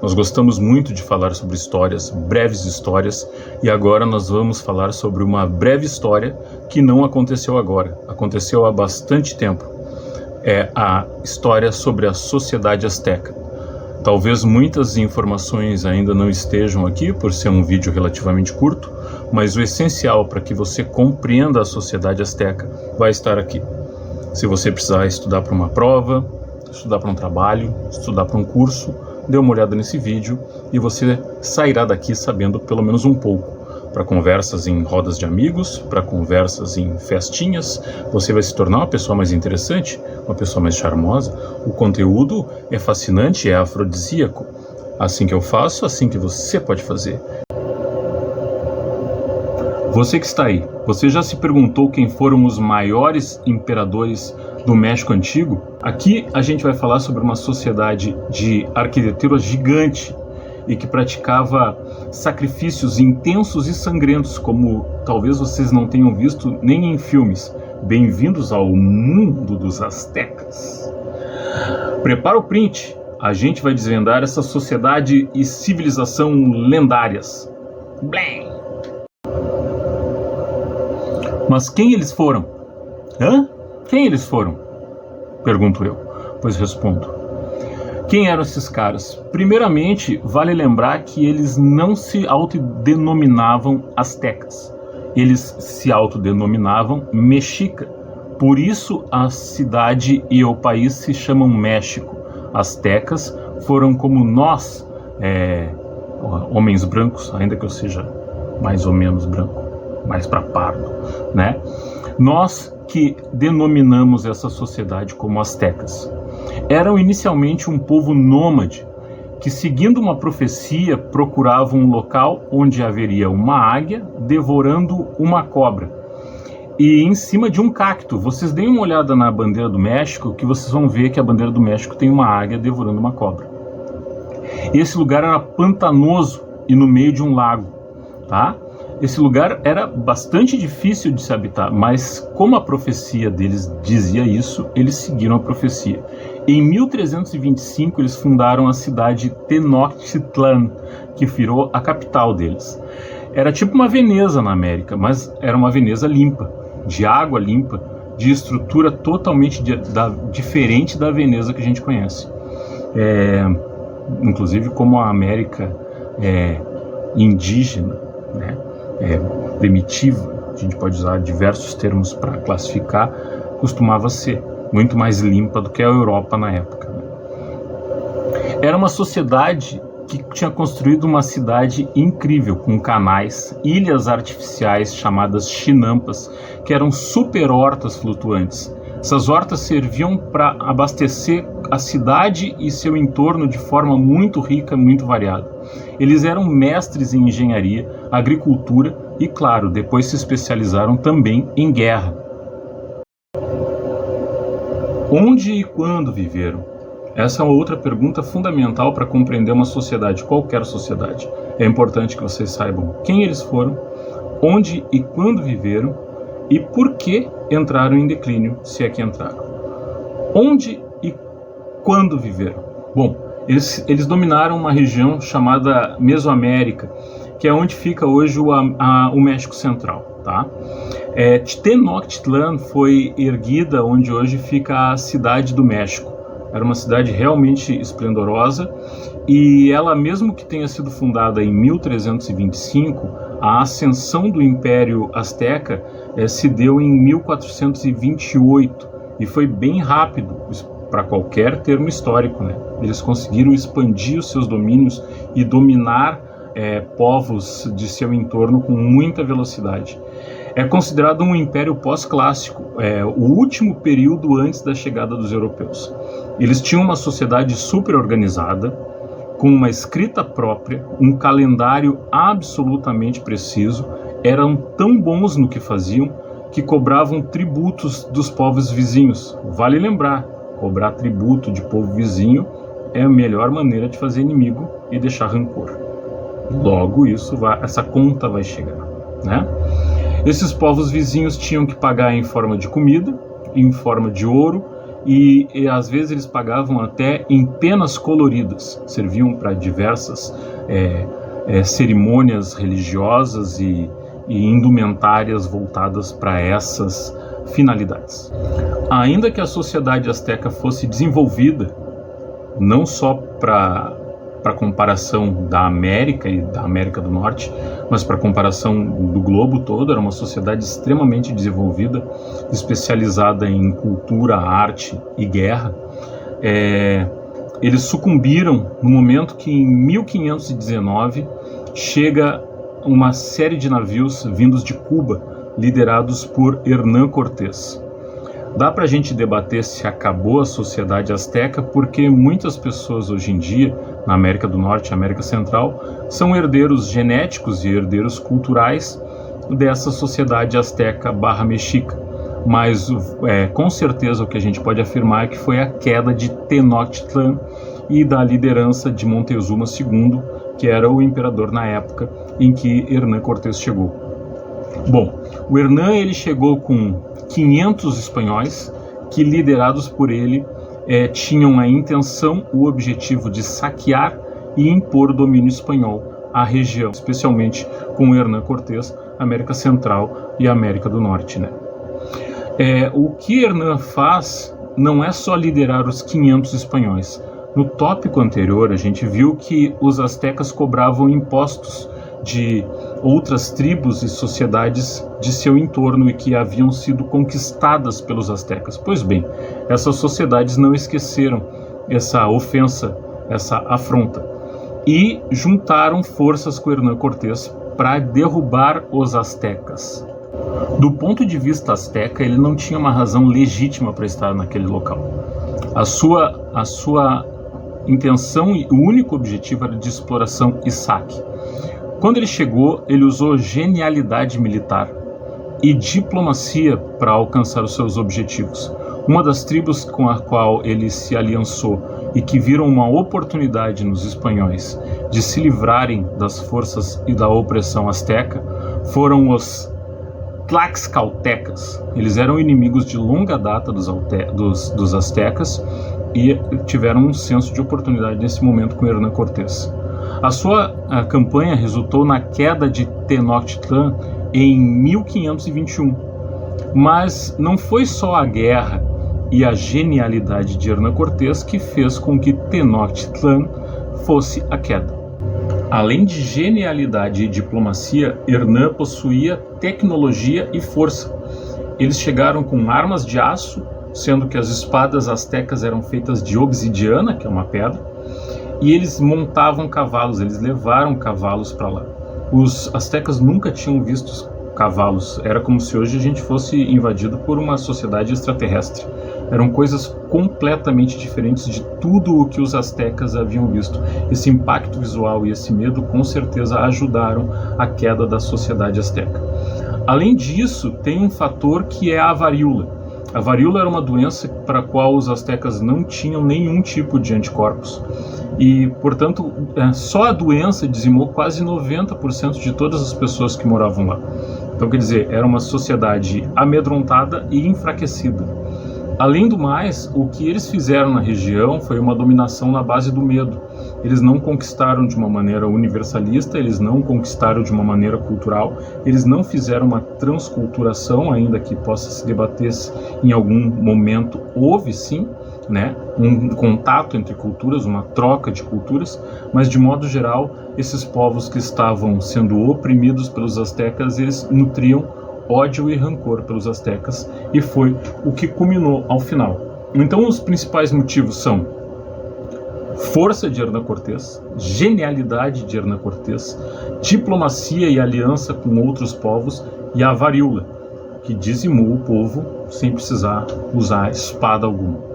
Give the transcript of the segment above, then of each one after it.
Nós gostamos muito de falar sobre histórias, breves histórias, e agora nós vamos falar sobre uma breve história que não aconteceu agora, aconteceu há bastante tempo. É a história sobre a sociedade asteca. Talvez muitas informações ainda não estejam aqui, por ser um vídeo relativamente curto, mas o essencial para que você compreenda a sociedade asteca vai estar aqui. Se você precisar estudar para uma prova, estudar para um trabalho, estudar para um curso, dê uma olhada nesse vídeo e você sairá daqui sabendo pelo menos um pouco. Para conversas em rodas de amigos, para conversas em festinhas, você vai se tornar uma pessoa mais interessante, uma pessoa mais charmosa. O conteúdo é fascinante, é afrodisíaco. Assim que eu faço, assim que você pode fazer. Você que está aí, você já se perguntou quem foram os maiores imperadores do México Antigo? Aqui a gente vai falar sobre uma sociedade de arquitetura gigante e que praticava sacrifícios intensos e sangrentos, como talvez vocês não tenham visto nem em filmes. Bem-vindos ao mundo dos astecas. Prepara o print, a gente vai desvendar essa sociedade e civilização lendárias. Blém! Mas quem eles foram? Hã? Quem eles foram? Pergunto eu, pois respondo. Quem eram esses caras? Primeiramente, vale lembrar que eles não se autodenominavam astecas. Eles se autodenominavam mexica. Por isso a cidade e o país se chamam México. Astecas foram como nós, homens brancos, ainda que eu seja mais ou menos branco, mais para pardo, né? Nós que denominamos essa sociedade como astecas. Eram inicialmente um povo nômade, que seguindo uma profecia procurava um local onde haveria uma águia devorando uma cobra. E em cima de um cacto, vocês deem uma olhada na bandeira do México, que vocês vão ver que a bandeira do México tem uma águia devorando uma cobra. Esse lugar era pantanoso e no meio de um lago, tá? Esse lugar era bastante difícil de se habitar, mas como a profecia deles dizia isso, eles seguiram a profecia. Em 1325, eles fundaram a cidade Tenochtitlan, que virou a capital deles. Era tipo uma Veneza na América, mas era uma Veneza limpa, de água limpa, de estrutura totalmente diferente da Veneza que a gente conhece. Inclusive como a América é indígena, né? Primitiva, a gente pode usar diversos termos para classificar, costumava ser muito mais limpa do que a Europa na época, né? Era uma sociedade que tinha construído uma cidade incrível, com canais, ilhas artificiais chamadas chinampas, que eram super hortas flutuantes. Essas hortas serviam para abastecer a cidade e seu entorno de forma muito rica, muito variada. Eles eram mestres em engenharia, agricultura e, claro, depois se especializaram também em guerra. Onde e quando viveram? Essa é uma outra pergunta fundamental para compreender uma sociedade, qualquer sociedade. É importante que vocês saibam quem eles foram, onde e quando viveram e por que entraram em declínio, se é que entraram. Onde e quando viveram? Bom, eles dominaram uma região chamada Mesoamérica, que é onde fica hoje o México Central, tá? Tenochtitlan foi erguida onde hoje fica a cidade do México. Era uma cidade realmente esplendorosa e ela, mesmo que tenha sido fundada em 1325, a ascensão do Império Azteca se deu em 1428 e foi bem rápido para qualquer termo histórico, né? Eles conseguiram expandir os seus domínios e dominar povos de seu entorno com muita velocidade. É considerado um império pós-clássico, o último período antes da chegada dos europeus. Eles tinham uma sociedade super organizada, com uma escrita própria, um calendário absolutamente preciso, eram tão bons no que faziam que cobravam tributos dos povos vizinhos. Vale lembrar, cobrar tributo de povo vizinho é a melhor maneira de fazer inimigo e deixar rancor. Logo, essa conta vai chegar, né? Esses povos vizinhos tinham que pagar em forma de comida, em forma de ouro e às vezes eles pagavam até em penas coloridas, serviam para diversas cerimônias religiosas e indumentárias voltadas para essas finalidades. Ainda que a sociedade asteca fosse desenvolvida não só para comparação da América e da América do Norte, mas para comparação do globo todo, era uma sociedade extremamente desenvolvida, especializada em cultura, arte e guerra. Eles sucumbiram no momento que, em 1519, chega uma série de navios vindos de Cuba, liderados por Hernán Cortés. Dá para a gente debater se acabou a sociedade asteca, porque muitas pessoas hoje em dia, na América do Norte e América Central, são herdeiros genéticos e herdeiros culturais dessa sociedade asteca /mexica. Mas com certeza o que a gente pode afirmar é que foi a queda de Tenochtitlan e da liderança de Montezuma II, que era o imperador na época em que Hernán Cortés chegou. Bom, o Hernán ele chegou com 500 espanhóis que, liderados por ele, tinham a intenção, o objetivo de saquear e impor o domínio espanhol à região, especialmente com o Hernán Cortés, América Central e América do Norte, né? O que Hernán faz não é só liderar os 500 espanhóis. No tópico anterior, a gente viu que os astecas cobravam impostos de outras tribos e sociedades de seu entorno e que haviam sido conquistadas pelos astecas. Pois bem, essas sociedades não esqueceram essa ofensa, essa afronta, e juntaram forças com Hernán Cortés para derrubar os astecas. Do ponto de vista asteca, ele não tinha uma razão legítima para estar naquele local. A sua intenção e o único objetivo era de exploração e saque. Quando ele chegou, ele usou genialidade militar e diplomacia para alcançar os seus objetivos. Uma das tribos com a qual ele se aliançou e que viram uma oportunidade nos espanhóis de se livrarem das forças e da opressão asteca foram os Tlaxcaltecas. Eles eram inimigos de longa data dos astecas e tiveram um senso de oportunidade nesse momento com Hernán Cortés. A sua campanha resultou na queda de Tenochtitlan em 1521, mas não foi só a guerra e a genialidade de Hernán Cortés que fez com que Tenochtitlan fosse a queda. Além de genialidade e diplomacia, Hernán possuía tecnologia e força. Eles chegaram com armas de aço, sendo que as espadas astecas eram feitas de obsidiana, que é uma pedra, e eles montavam cavalos, eles levaram cavalos para lá. Os astecas nunca tinham visto cavalos, era como se hoje a gente fosse invadido por uma sociedade extraterrestre. Eram coisas completamente diferentes de tudo o que os astecas haviam visto. Esse impacto visual e esse medo com certeza ajudaram a queda da sociedade asteca. Além disso, tem um fator que é a varíola. A varíola era uma doença para a qual os astecas não tinham nenhum tipo de anticorpos. E, portanto, só a doença dizimou quase 90% de todas as pessoas que moravam lá. Então, quer dizer, era uma sociedade amedrontada e enfraquecida. Além do mais, o que eles fizeram na região foi uma dominação na base do medo. Eles não conquistaram de uma maneira universalista, eles não conquistaram de uma maneira cultural, eles não fizeram uma transculturação, ainda que possa se debater se em algum momento houve sim, né, um contato entre culturas, uma troca de culturas, mas de modo geral, esses povos que estavam sendo oprimidos pelos astecas, eles nutriam ódio e rancor pelos astecas, e foi o que culminou ao final. Então os principais motivos são força de Hernán Cortés, genialidade de Hernán Cortés, diplomacia e aliança com outros povos, e a varíola, que dizimou o povo sem precisar usar espada alguma.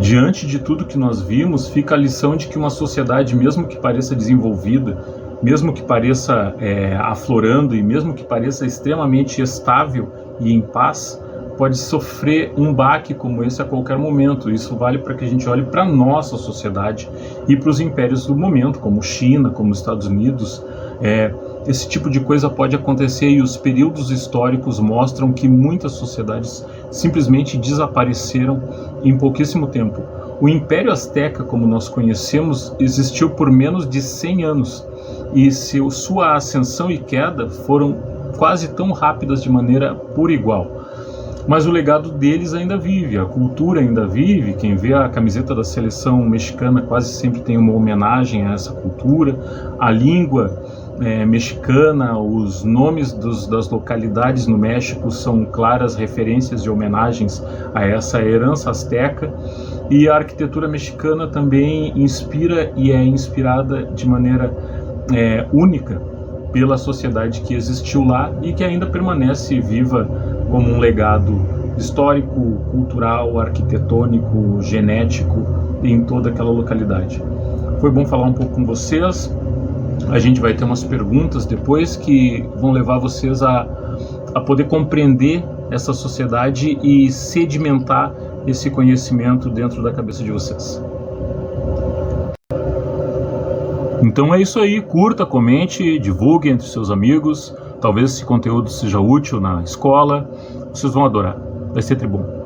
Diante de tudo que nós vimos, fica a lição de que uma sociedade, mesmo que pareça desenvolvida, mesmo que pareça aflorando e mesmo que pareça extremamente estável e em paz, pode sofrer um baque como esse a qualquer momento. Isso vale para que a gente olhe para a nossa sociedade e para os impérios do momento, como China, como Estados Unidos. Esse tipo de coisa pode acontecer e os períodos históricos mostram que muitas sociedades simplesmente desapareceram em pouquíssimo tempo. O Império Azteca, como nós conhecemos, existiu por menos de 100 anos e sua ascensão e queda foram quase tão rápidas de maneira por igual. Mas o legado deles ainda vive, a cultura ainda vive. Quem vê a camiseta da seleção mexicana quase sempre tem uma homenagem a essa cultura. A língua mexicana, os nomes das localidades no México são claras referências e homenagens a essa herança azteca. E a arquitetura mexicana também inspira e é inspirada de maneira única pela sociedade que existiu lá e que ainda permanece viva como um legado histórico, cultural, arquitetônico, genético em toda aquela localidade. Foi bom falar um pouco com vocês. A gente vai ter umas perguntas depois que vão levar vocês a poder compreender essa sociedade e sedimentar esse conhecimento dentro da cabeça de vocês. Então é isso aí, curta, comente, divulgue entre seus amigos. Talvez esse conteúdo seja útil na escola, vocês vão adorar, vai ser tribom.